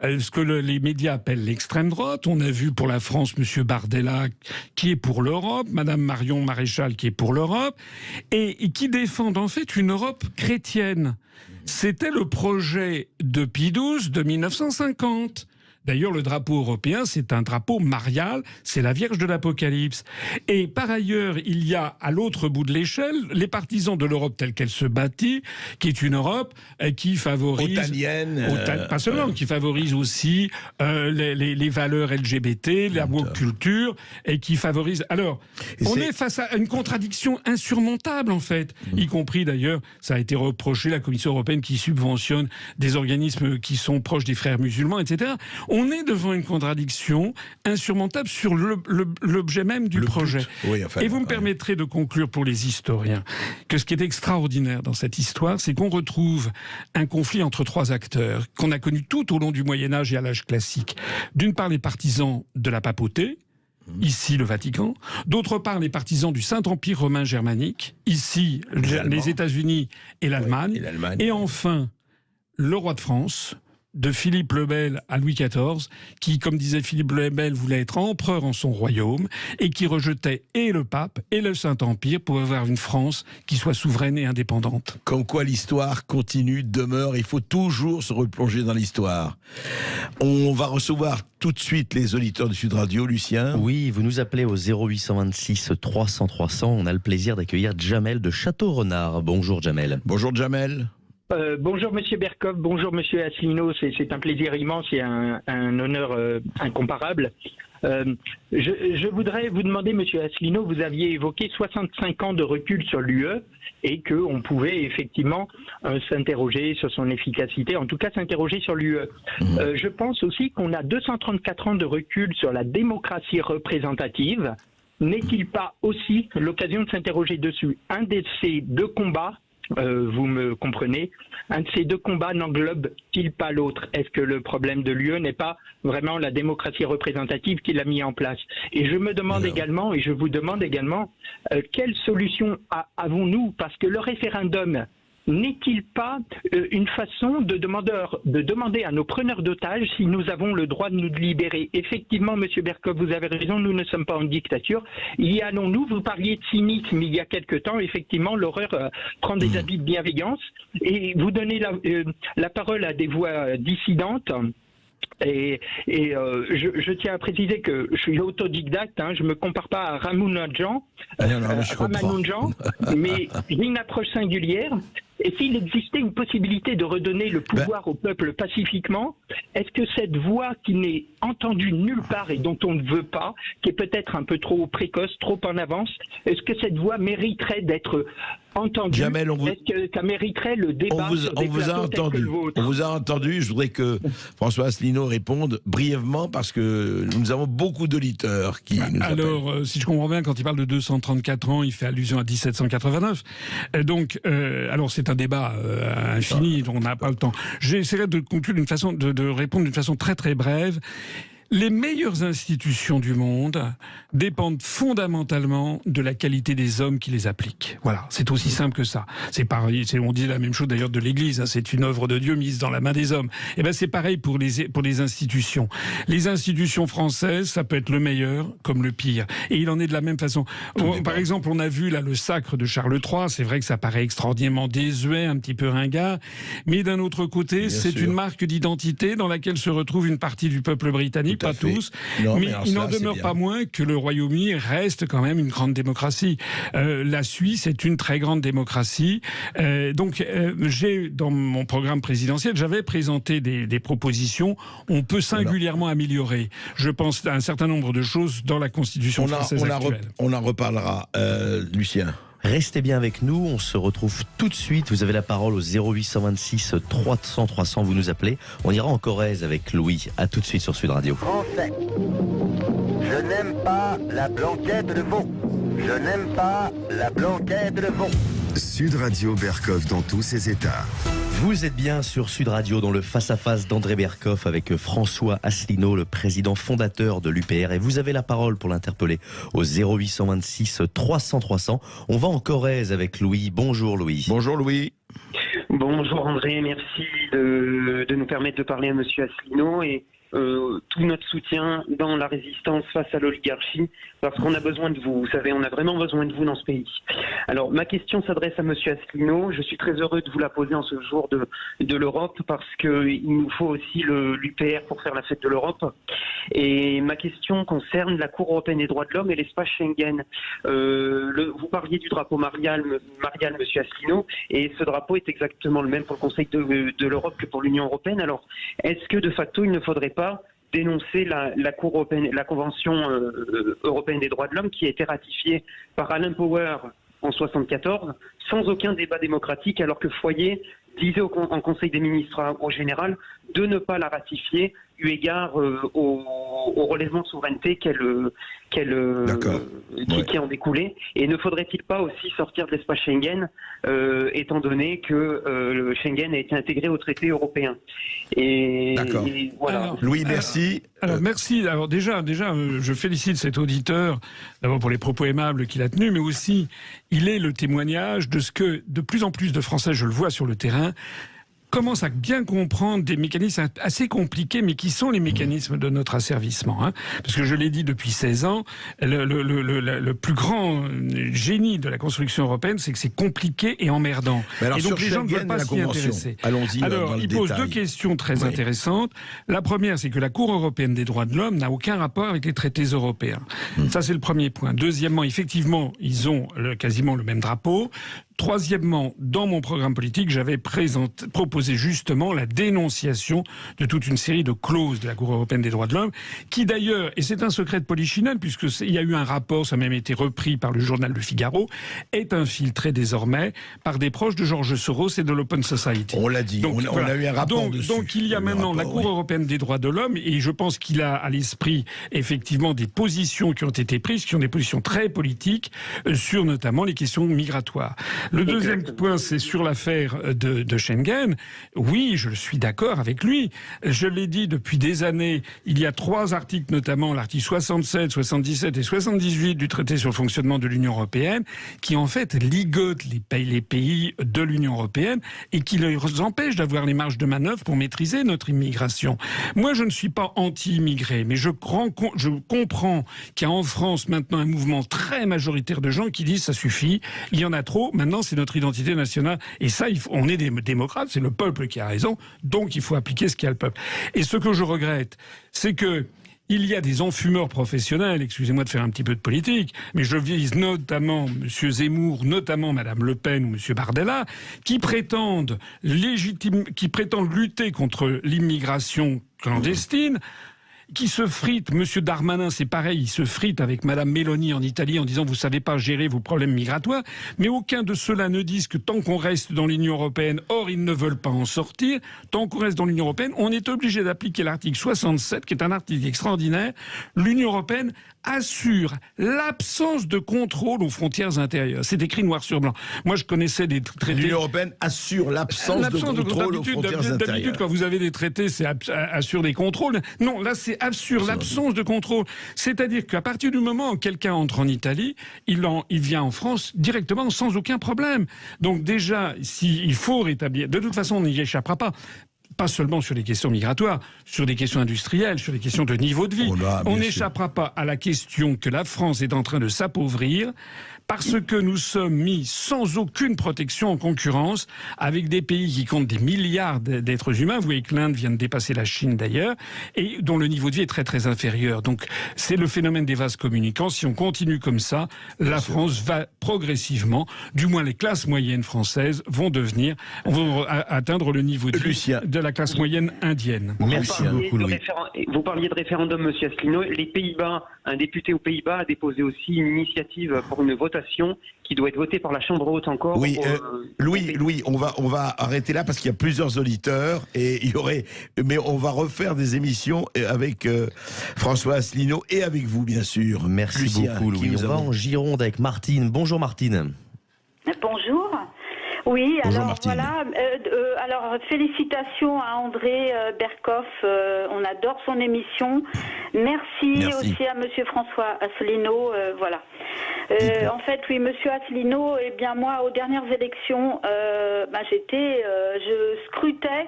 ce que les médias appellent l'extrême droite. On a vu pour la France M. Bardella qui est pour l'Europe, Mme Marion Maréchal qui est pour l'Europe, et qui défendent en fait une Europe chrétienne. C'était le projet de Pie XII de 1950. D'ailleurs, le drapeau européen, c'est un drapeau marial, c'est la Vierge de l'Apocalypse. Et par ailleurs, il y a à l'autre bout de l'échelle les partisans de l'Europe telle qu'elle se bâtit, qui est une Europe qui favorise... Otanienne. Pas seulement, qui favorise aussi les valeurs LGBT, la woke culture, et qui favorise... Alors, on est face à une contradiction insurmontable, en fait, y compris d'ailleurs, ça a été reproché, la Commission européenne qui subventionne des organismes qui sont proches des frères musulmans, etc. On est devant une contradiction insurmontable sur l'objet même du projet. Oui, enfin, et vous me permettrez de conclure pour les historiens que ce qui est extraordinaire dans cette histoire, c'est qu'on retrouve un conflit entre 3 acteurs qu'on a connus tout au long du Moyen-Âge et à l'âge classique. D'une part, les partisans de la papauté, ici le Vatican, d'autre part les partisans du Saint-Empire romain germanique, ici les États-Unis et l'Allemagne, et enfin le roi de France, de Philippe le Bel à Louis XIV, qui, comme disait Philippe le Bel, voulait être empereur en son royaume et qui rejetait et le pape et le Saint-Empire pour avoir une France qui soit souveraine et indépendante. Comme quoi l'histoire continue, demeure, il faut toujours se replonger dans l'histoire. On va recevoir tout de suite les auditeurs de Sud Radio, Lucien. Oui, vous nous appelez au 0826 300 300. On a le plaisir d'accueillir Jamel de Château-Renard. Bonjour Jamel. Bonjour Jamel. Bonjour Monsieur Berkoff, bonjour Monsieur Asselineau, c'est un plaisir immense et un honneur incomparable. Je voudrais vous demander, Monsieur Asselineau, vous aviez évoqué 65 ans de recul sur l'UE et qu'on pouvait effectivement s'interroger sur son efficacité, en tout cas s'interroger sur l'UE. Je pense aussi qu'on a 234 ans de recul sur la démocratie représentative. N'est-il pas aussi l'occasion de s'interroger dessus? Un de ces 2 combats, vous me comprenez, un de ces 2 combats n'englobe-t-il pas l'autre? Est-ce que le problème de l'UE n'est pas vraiment la démocratie représentative qui l'a mis en place? Et je me demande également, et je vous demande également, quelle solution avons-nous? Parce que le référendum n'est-il pas une façon de demander à nos preneurs d'otages si nous avons le droit de nous libérer? Effectivement, Monsieur Berkoff, vous avez raison, nous ne sommes pas en dictature. Y allons-nous? Vous parliez de cynisme il y a quelque temps. Effectivement, l'horreur prend des habits de bienveillance. Et vous donnez la parole à des voix dissidentes. Et je tiens à préciser que je suis autodidacte, je me compare pas à Ramanujan, mais j'ai une approche singulière. Et s'il existait une possibilité de redonner le pouvoir au peuple pacifiquement, est-ce que cette voix qui n'est entendue nulle part et dont on ne veut pas, qui est peut-être un peu trop précoce, trop en avance, est-ce que cette voix mériterait d'être entendue? Jamel, est-ce que ça mériterait le débat sur des plateaux tels que le vôtre? On vous a entendu. Je voudrais que François Asselineau réponde brièvement parce que nous avons beaucoup d'auditeurs qui nous appellent. Alors, si je comprends bien, quand il parle de 234 ans, il fait allusion à 1789. Alors, c'est un débat infini dont on n'a pas le temps. J'essaierai de conclure de répondre d'une façon très très brève. Les meilleures institutions du monde dépendent fondamentalement de la qualité des hommes qui les appliquent. Voilà, c'est aussi simple que ça. C'est pareil, on dit la même chose d'ailleurs de l'Église, c'est une œuvre de Dieu mise dans la main des hommes. Et ben c'est pareil pour les institutions. Les institutions françaises, ça peut être le meilleur comme le pire. Et il en est de la même façon. Par exemple, on a vu là le sacre de Charles III, c'est vrai que ça paraît extraordinairement désuet, un petit peu ringard, mais d'un autre côté, c'est une marque d'identité dans laquelle se retrouve une partie du peuple britannique. Pas tous, mais il n'en demeure pas moins que le Royaume-Uni reste quand même une grande démocratie. La Suisse est une très grande démocratie. Donc, j'ai, dans mon programme présidentiel, j'avais présenté des propositions. On peut singulièrement améliorer, je pense, à un certain nombre de choses dans la Constitution française actuelle. On en reparlera, Lucien. Restez bien avec nous, on se retrouve tout de suite. Vous avez la parole au 0826 300 300, vous nous appelez. On ira en Corrèze avec Louis. À tout de suite sur Sud Radio. Français, je n'aime pas la blanquette de veau. Je n'aime pas la blanquette de veau. Sud Radio Berkoff dans tous ses états. Vous êtes bien sur Sud Radio dans le face-à-face d'André Berkoff avec François Asselineau, le président fondateur de l'UPR. Et vous avez la parole pour l'interpeller au 0826 300 300. On va en Corrèze avec Louis. Bonjour Louis. Bonjour Louis. Bonjour André, merci de nous permettre de parler à Monsieur Asselineau et tout notre soutien dans la résistance face à l'oligarchie, parce qu'on a besoin de vous. Vous savez, on a vraiment besoin de vous dans ce pays. Alors, ma question s'adresse à Monsieur Asselineau. Je suis très heureux de vous la poser en ce jour de l'Europe, parce qu'il nous faut aussi l'UPR pour faire la fête de l'Europe. Et ma question concerne la Cour européenne des droits de l'homme et l'espace Schengen. Vous parliez du drapeau Marial, Monsieur Asselineau, et ce drapeau est exactement le même pour le Conseil de l'Europe que pour l'Union européenne. Alors, est-ce que de facto, il ne faudrait pas dénoncer la Cour européenne, la Convention européenne des droits de l'homme qui a été ratifiée par Alain Power en 1974 sans aucun débat démocratique, alors que Foyer disait en Conseil des ministres au général de ne pas la ratifier eu égard au relèvement de souveraineté qui en découlait. Et ne faudrait-il pas aussi sortir de l'espace Schengen, étant donné que le Schengen a été intégré au traité européen. D'accord. Et voilà. Alors, Louis, merci. Alors merci. Alors déjà, je félicite cet auditeur d'abord pour les propos aimables qu'il a tenus, mais aussi il est le témoignage de ce que de plus en plus de Français, je le vois sur le terrain, commence à bien comprendre des mécanismes assez compliqués, mais qui sont les mécanismes de notre asservissement. Parce que je l'ai dit depuis 16 ans, le plus grand génie de la construction européenne, c'est que c'est compliqué et emmerdant. Alors, et donc les gens ne veulent pas s'y intéresser. Allons-y. Alors, il pose deux questions très intéressantes. La première, c'est que la Cour européenne des droits de l'homme n'a aucun rapport avec les traités européens. Ça, c'est le premier point. Deuxièmement, effectivement, ils ont quasiment le même drapeau. Troisièmement, dans mon programme politique, j'avais proposé justement la dénonciation de toute une série de clauses de la Cour européenne des droits de l'homme, qui d'ailleurs, et c'est un secret de polichinelle, puisqu'il y a eu un rapport, ça a même été repris par le journal Le Figaro, est infiltré désormais par des proches de George Soros et de l'Open Society. On l'a dit, on a eu un rapport dessus. Donc il y a maintenant la Cour européenne des droits de l'homme, et je pense qu'il a à l'esprit effectivement des positions qui ont été prises, qui ont des positions très politiques, sur notamment les questions migratoires. Le deuxième point, c'est sur l'affaire de Schengen. Oui, je suis d'accord avec lui. Je l'ai dit depuis des années, il y a 3 articles, notamment l'article 67, 77 et 78 du traité sur le fonctionnement de l'Union européenne, qui en fait ligotent les pays de l'Union européenne et qui leur empêchent d'avoir les marges de manœuvre pour maîtriser notre immigration. Moi, je ne suis pas anti-immigré, mais je comprends qu'il y a en France maintenant un mouvement très majoritaire de gens qui disent ça suffit, il y en a trop, maintenant c'est notre identité nationale. Et ça, on est des démocrates, c'est le peuple qui a raison, donc il faut appliquer ce qu'a le peuple. Et ce que je regrette, c'est que il y a des enfumeurs professionnels, excusez-moi de faire un petit peu de politique, mais je vise notamment M. Zemmour, notamment Mme Le Pen ou M. Bardella, qui prétendent lutter contre l'immigration clandestine, qui se frite. Monsieur Darmanin, c'est pareil, il se frite avec Madame Meloni en Italie en disant vous savez pas gérer vos problèmes migratoires. Mais aucun de ceux-là ne disent que tant qu'on reste dans l'Union européenne, or ils ne veulent pas en sortir, tant qu'on reste dans l'Union européenne, on est obligé d'appliquer l'article 67, qui est un article extraordinaire. L'Union européenne assure l'absence de contrôle aux frontières intérieures. C'est écrit noir sur blanc. Moi, je connaissais des traités... L'Union européenne assure l'absence de contrôle aux frontières intérieures. D'habitude, quand vous avez des traités, c'est assure des contrôles. Non, là, c'est assure l'absence de contrôle. C'est-à-dire qu'à partir du moment où quelqu'un entre en Italie, il vient en France directement sans aucun problème. Donc déjà, il faut rétablir... De toute façon, on n'y échappera pas. Pas seulement sur les questions migratoires, sur des questions industrielles, sur des questions de niveau de vie. On n'échappera pas à la question que la France est en train de s'appauvrir parce que nous sommes mis sans aucune protection en concurrence avec des pays qui comptent des milliards d'êtres humains. Vous voyez que l'Inde vient de dépasser la Chine d'ailleurs, et dont le niveau de vie est très très inférieur. Donc c'est le phénomène des vases communicants. Si on continue comme ça, la France va progressivement, du moins les classes moyennes françaises, vont atteindre le niveau de vie de la classe moyenne indienne. Merci beaucoup, Louis. Vous parliez de référendum, monsieur Asselineau. Les Pays-Bas, un député aux Pays-Bas a déposé aussi une initiative pour une votation qui doit être votée par la Chambre haute encore. Oui, Louis, on va arrêter là parce qu'il y a plusieurs auditeurs et mais on va refaire des émissions avec François Asselineau et avec vous, bien sûr. Merci beaucoup, Louis. On va en Gironde avec Martine. Bonjour, Martine. Bonjour. Oui, bonjour, alors Martine. voilà. Alors félicitations à André Berkoff. On adore son émission. Merci aussi à Monsieur François Asselineau. Voilà. En fait, oui, Monsieur Asselineau. Eh bien, moi, aux dernières élections, je scrutais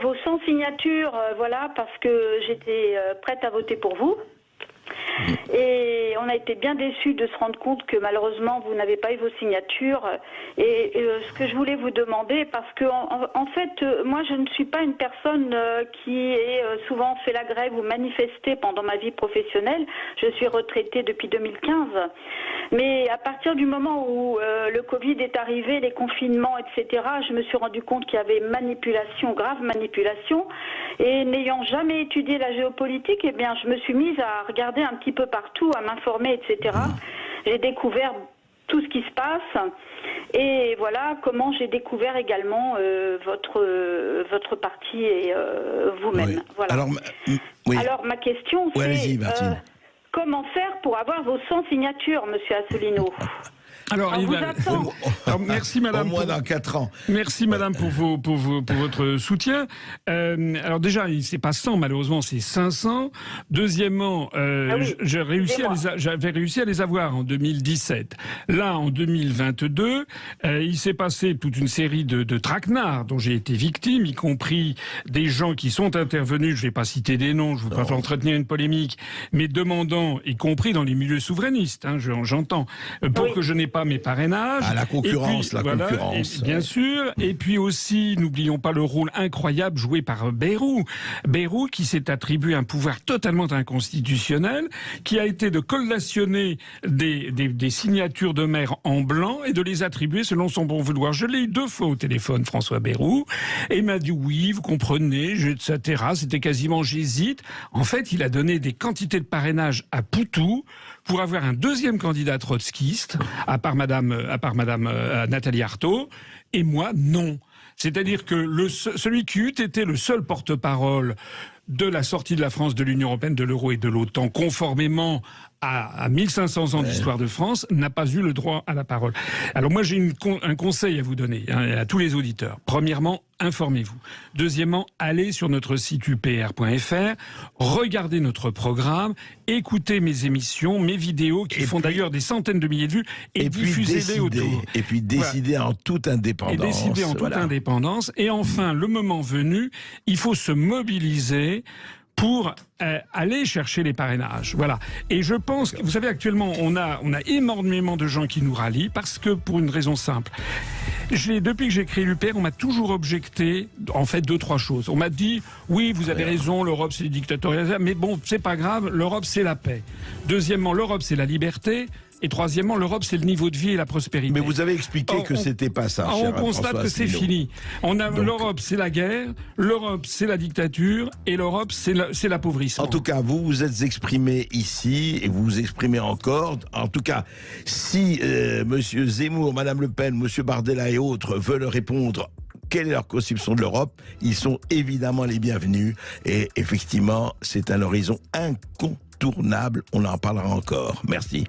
vos 100 signatures, voilà, parce que j'étais prête à voter pour vous. Et on a été bien déçus de se rendre compte que malheureusement vous n'avez pas eu vos signatures. Et ce que je voulais vous demander, parce que en fait, moi je ne suis pas une personne qui est souvent fait la grève ou manifesté pendant ma vie professionnelle. Je suis retraitée depuis 2015. Mais à partir du moment où le Covid est arrivé, les confinements, etc., je me suis rendu compte qu'il y avait manipulation, grave manipulation. Et n'ayant jamais étudié la géopolitique, eh bien, je me suis mise à regarder un petit peu partout, à m'informer, etc. J'ai découvert tout ce qui se passe. Et voilà comment j'ai découvert également votre parti et vous-même. Oui. Voilà. Alors, ma question, c'est comment faire pour avoir vos 100 signatures, monsieur Asselineau? Alors, merci madame. Au moins dans 4 ans. Merci madame pour votre soutien. Alors déjà, c'est pas 100 malheureusement, c'est 500. Deuxièmement, j'avais réussi à les avoir en 2017. Là, en 2022, il s'est passé toute une série de traquenards dont j'ai été victime, y compris des gens qui sont intervenus, je vais pas citer des noms, je ne veux pas entretenir une polémique, mais demandant, y compris dans les milieux souverainistes, j'entends, pour que je n'ai pas mes parrainages. La concurrence, concurrence. Bien sûr. Et puis aussi, n'oublions pas le rôle incroyable joué par Bayrou. Bayrou qui s'est attribué un pouvoir totalement inconstitutionnel, qui a été de collationner des signatures de maires en blanc et de les attribuer selon son bon vouloir. Je l'ai eu 2 fois au téléphone, François Bayrou, et il m'a dit oui, vous comprenez, etc. C'était quasiment j'hésite. En fait, il a donné des quantités de parrainage à Poutou pour avoir un deuxième candidat trotskiste, à part Madame Nathalie Arthaud, et moi, non. C'est-à-dire que celui qui eût été le seul porte-parole de la sortie de la France de l'Union européenne, de l'euro et de l'OTAN, conformément à 1500 ans d'histoire de France, n'a pas eu le droit à la parole. Alors moi, j'ai un conseil à vous donner, à tous les auditeurs. Premièrement, informez-vous. Deuxièmement, allez sur notre site upr.fr, regardez notre programme, écoutez mes émissions, mes vidéos, qui font d'ailleurs des centaines de milliers de vues, et diffusez-les autour. Et puis décidez en toute indépendance. Et décider en toute indépendance. Et enfin, le moment venu, il faut se mobiliser pour aller chercher les parrainages. Voilà. Et je pense que, vous savez, actuellement, on a énormément de gens qui nous rallient parce que, pour une raison simple, depuis que j'ai créé l'UPR, on m'a toujours objecté, en fait, 2-3 choses. On m'a dit, oui, vous avez raison, l'Europe, c'est les dictatorialisme, mais bon, c'est pas grave, l'Europe, c'est la paix. Deuxièmement, l'Europe, c'est la liberté. Et troisièmement, l'Europe, c'est le niveau de vie et la prospérité. Mais vous avez expliqué que c'était pas ça. On constate que c'est fini. L'Europe, c'est la guerre, l'Europe, c'est la dictature, et l'Europe, c'est l'appauvrissement. En tout cas, vous vous êtes exprimé ici, et vous vous exprimez encore. En tout cas, si Monsieur Zemmour, Madame Le Pen, Monsieur Bardella et autres veulent répondre, quelle est leur conception de l'Europe, ils sont évidemment les bienvenus. Et effectivement, c'est un horizon incontournable. On en parlera encore. Merci.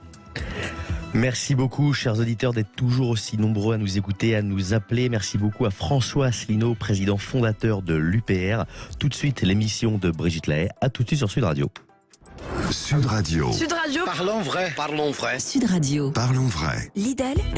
Merci beaucoup, chers auditeurs, d'être toujours aussi nombreux à nous écouter, à nous appeler. Merci beaucoup à François Asselineau, président fondateur de l'UPR. Tout de suite, l'émission de Brigitte Lahaye. À tout de suite sur Sud Radio. Sud Radio. Sud Radio. Parlons vrai. Parlons vrai. Sud Radio. Parlons vrai. Lidl.